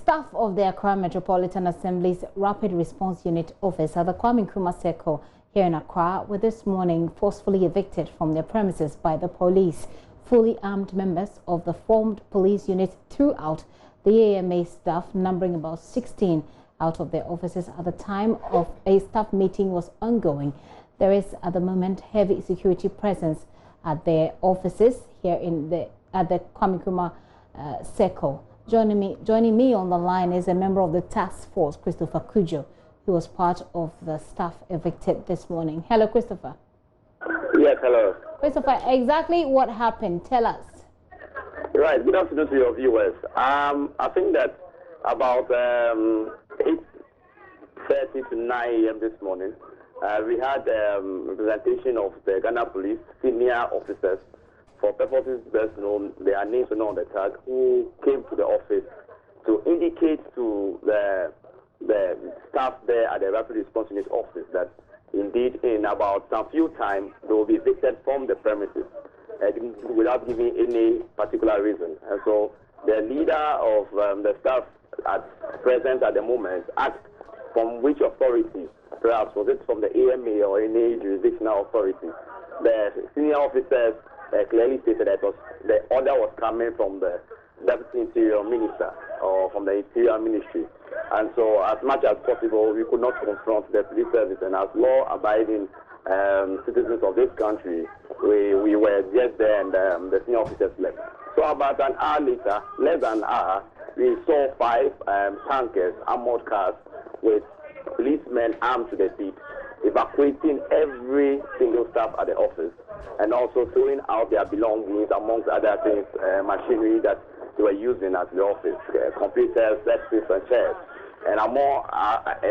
Staff of the Accra Metropolitan Assembly's Rapid Response Unit office at the Kwame Nkrumah Circle here in Accra were this morning forcefully evicted from their premises by the police. Fully armed members of the formed police unit threw out the AMA staff, numbering about 16 out of their offices at the time of a staff meeting was ongoing. There is at the moment heavy security presence at their offices here at the Kwame Nkrumah Circle. Joining me on the line is a member of the task force, Christopher Kujo, who was part of the staff evicted this morning. Hello, Christopher. Yes, hello. Christopher, exactly what happened? Tell us. Right, good afternoon to your viewers. I think that about 8:30 to 9 a.m. this morning, we had representation of the Ghana Police senior officers. For purposes best known, their names are not on the tag, who came to the office to indicate to the staff there at the Rapid Response Unit office that indeed in about some few time they will be evicted from the premises without giving any particular reason. And so the leader of the staff present at the moment asked from which authority, perhaps was it from the AMA or any jurisdictional authority. The senior officers clearly stated that the order was coming from the Deputy Interior Minister or from the Interior Ministry. And so as much as possible, we could not confront the police service. And as law-abiding citizens of this country, we were just there and the senior officers left. So about an hour later, less than an hour, we saw 5 tankers, armored cars, with policemen armed to the teeth, evacuating every single staff at the office and also throwing out their belongings, amongst other things, machinery that they were using at the office, computers, desktops, and chairs. And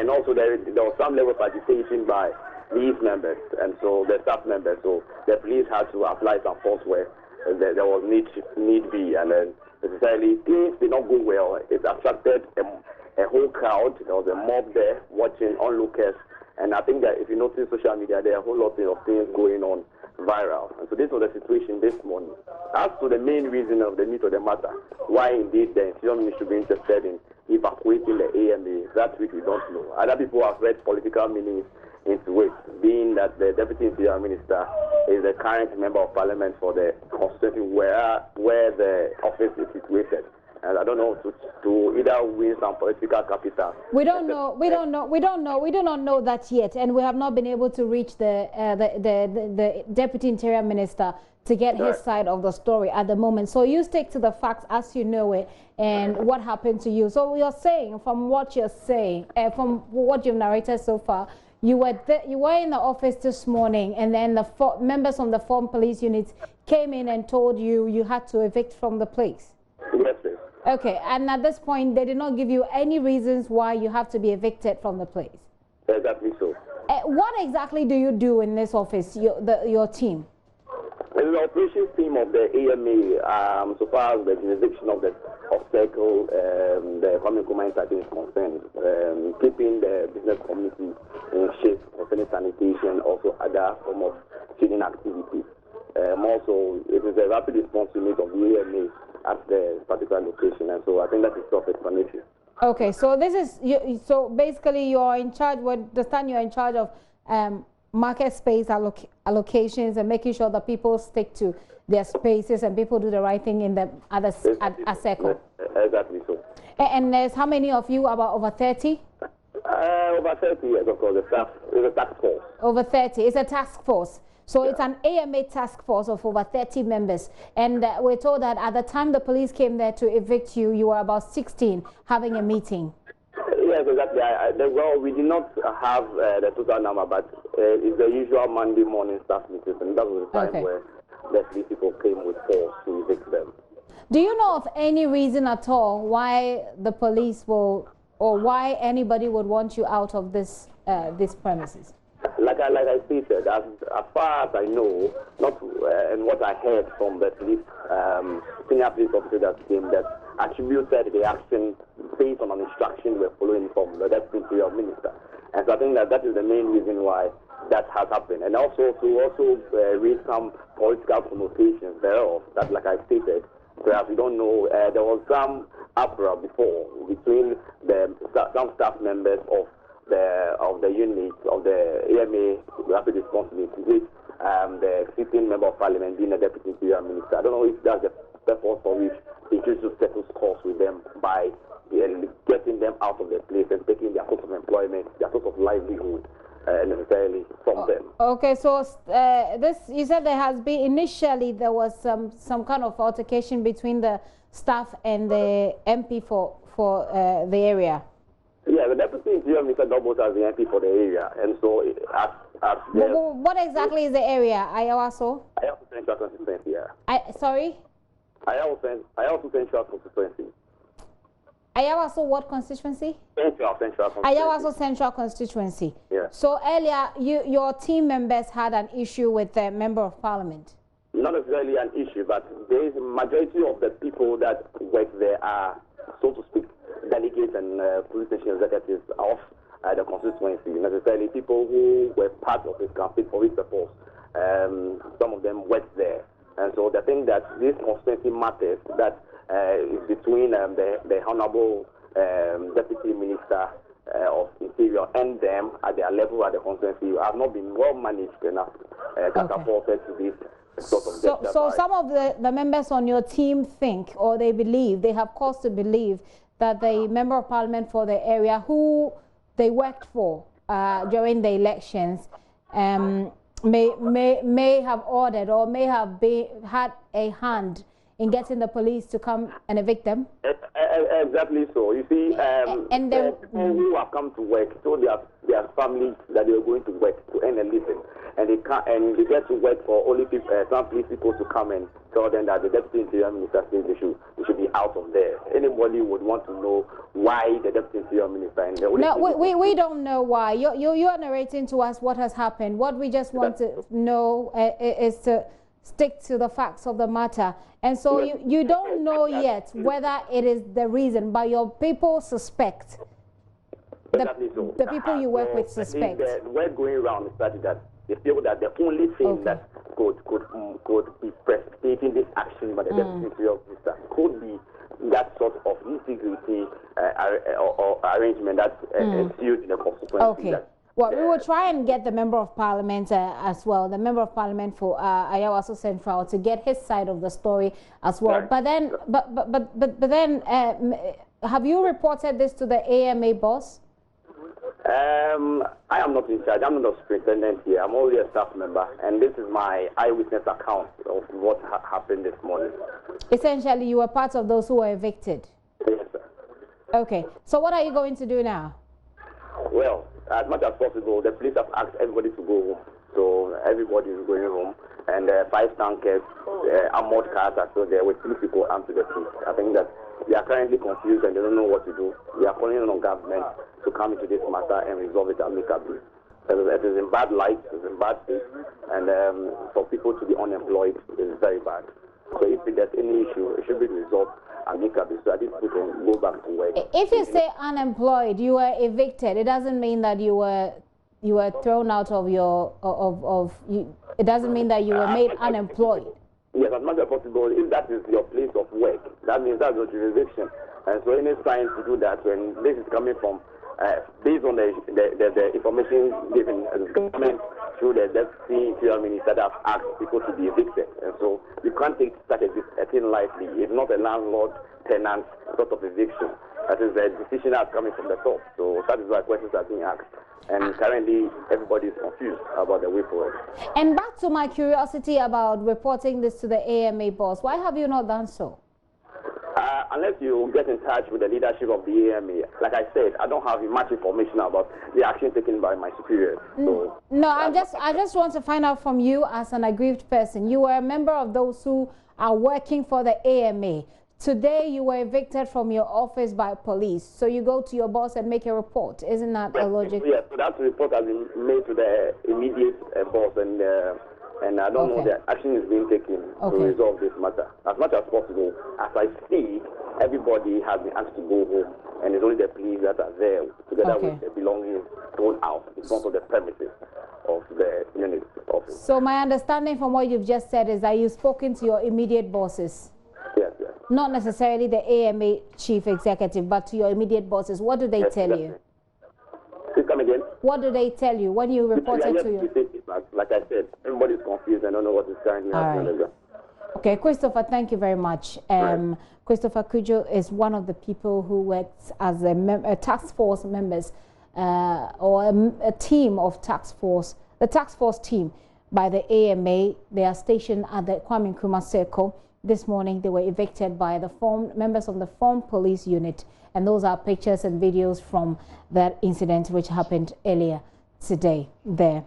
also there was some level of agitation by these members and so the staff members. So the police had to apply some force where there was need be, and then necessarily things did not go well. It attracted a whole crowd. There was a mob there watching, onlookers. And I think that if you notice social media, there are a whole lot of things going on viral. And so this was the situation this morning. As to the main reason of the meat of the matter, why indeed the Interior Ministry should be interested in evacuating the AMA, that which we don't know. Other people have read political meanings into it, being that the Deputy Interior Minister is the current Member of Parliament for the constituency where the office is situated. And I don't know to either win some political capital. We do not know that yet, and we have not been able to reach the Deputy Interior Minister to get his side of the story at the moment. So you stick to the facts as you know it and what happened to you. So you're saying, from what you're saying, from what you've narrated so far, you were in the office this morning, and then the members from the formed police units came in and told you you had to evict from the place. Yes, please. Okay, and at this point, they did not give you any reasons why you have to be evicted from the place. Exactly so. What exactly do you do in this office, your team? The operations team of the AMA, so far as the jurisdiction of the Circle, the Kwame Nkrumah is concerned, keeping the business community in shape, concerning sanitation, also other form of feeding activities. Also, it is a rapid response unit of the AMA at the particular location, and so I think that is self-explanatory. Okay, so this is so basically you are in charge. What the time you are in charge of market space allocations and making sure that people stick to their spaces and people do the right thing in the other circle. Exactly so. And there's how many of you? About over 30. Over 30, yes, of course. The staff is a task force. Over 30. It's a task force. So it's an AMA task force of over 30 members. And we're told that at the time the police came there to evict you, you were about 16 having a meeting. Yes, exactly. Well, we did not have the total number, but it's the usual Monday morning staff meetings, and that was the time where the police people came with force to evict them. Do you know of any reason at all why the police will, or why anybody would want you out of this premises? Like I stated, as far as I know, and what I heard from the police, senior police officer that came, that attributed the action based on an instruction we were following from the Deputy Interior Minister. And so I think that is the main reason why that has happened. And also to raise some political connotations thereof, that, like I stated, perhaps we don't know, there was some uproar before between some staff members of the unit of the AMA Rapid Response Unit with the sitting member of parliament being a deputy interior minister. I don't know if that's the purpose for which they choose to settle scores with them by getting them out of their place and taking their source of employment, their source of livelihood necessarily from them. Okay, so this, you said there has been, initially there was some kind of altercation between the staff and the MP for the area. Yeah, the deputy interior minister doubles as the MP for the area, and so what exactly is the area? Ayawaso? Ayawaso Central Constituency. Yeah. Sorry. Ayawaso Central Constituency. Ayawaso what constituency? Central Constituency. Ayawaso Central Constituency. Yeah. So earlier, your team members had an issue with the member of parliament. Not necessarily an issue, but there is a majority of the people that work there are, so to speak, delegates and police station executives of the constituency. Necessarily people who were part of this campaign for his support. Some of them work there, and so the thing that this constituency matters that is between the honourable deputy minister of interior and them at their level at the constituency have not been well managed enough, catapulted to this. So some of the members on your team think, or they believe, they have cause to believe that the member of parliament for the area who they worked for during the elections may have ordered or may have had a hand in getting the police to come and evict them? Exactly so. You see, and the people who have come to work told their families that they were going to work to earn a living, and they get to work for only some police people to come and tell them that the deputy interior minister says they should be out of there. Anybody would want to know why the deputy interior minister and the no, we don't know why. You are narrating to us what has happened. What we just want to know is to stick to the facts of the matter. And so you don't know yet whether it is the reason, but your people suspect. The people you work with suspect. The word going around is that they feel that the only thing that could be precipitating this action by the deputy interior minister could be that sort of insecurity or arrangement that ensued in the constituency. Okay. Well, we will try and get the member of parliament as well, the member of parliament for Ayawaso Central, to get his side of the story as well. Right. But then, have you reported this to the AMA boss? I am not in charge. I'm not a superintendent here. I'm only a staff member, and this is my eyewitness account of what happened this morning. Essentially, you were part of those who were evicted. Yes, sir. Okay. So what are you going to do now? Well, as much as possible, the police have asked everybody to go home. So everybody is going home. And 5 tankers, armored cars are still there with 3 people armed to the teeth. I think that they are currently confused and they don't know what to do. We are calling on government to come into this matter and resolve it amicably. It is in bad light, it is in bad state, and for people to be unemployed is very bad. So if there's any issue, it should be resolved amicably so that people can go back to work. If you say unemployed, you were evicted, it doesn't mean that you were thrown out of your it doesn't mean that you were made unemployed. Yes, as much as possible, if that is your place of work, that means that's your jurisdiction. And so any sign to do that, when this is coming from, based on the information given as government through the deputy interior minister that have asked people to be evicted. And so you can't take such a thing lightly. It's not a landlord-tenant sort of eviction. That is a decision that's coming from the top. So that is why questions are being asked. And currently, everybody is confused about the way forward. And back to my curiosity about reporting this to the AMA boss, why have you not done so? Unless you get in touch with the leadership of the AMA, like I said, I don't have much information about the action taken by my superiors. So no, I just want to find out from you as an aggrieved person. You were a member of those who are working for the AMA. Today, you were evicted from your office by police. So you go to your boss and make a report. Isn't that a logic? Yes, so that report has been made to the immediate boss, and I don't know that action is being taken to resolve this matter. As much as possible, as I speak, everybody has been asked to go home, and it's only the police that are there together with their belongings thrown out in front of the premises of the unit office. So my understanding from what you've just said is that you've spoken to your immediate bosses. Yes, yes. Not necessarily the AMA chief executive, but to your immediate bosses. What do they tell you? Please come again. What do they tell you when you reported to you? Like I said, everybody's confused and don't know what is currently happening. Right. Okay, Christopher, thank you very much. Christopher Kujo is one of the people who works as a task force members or a team of task force, the task force team by the AMA. They are stationed at the Kwame Nkrumah Circle. This morning, they were evicted by the members of the formed police unit. And those are pictures and videos from that incident which happened earlier today there.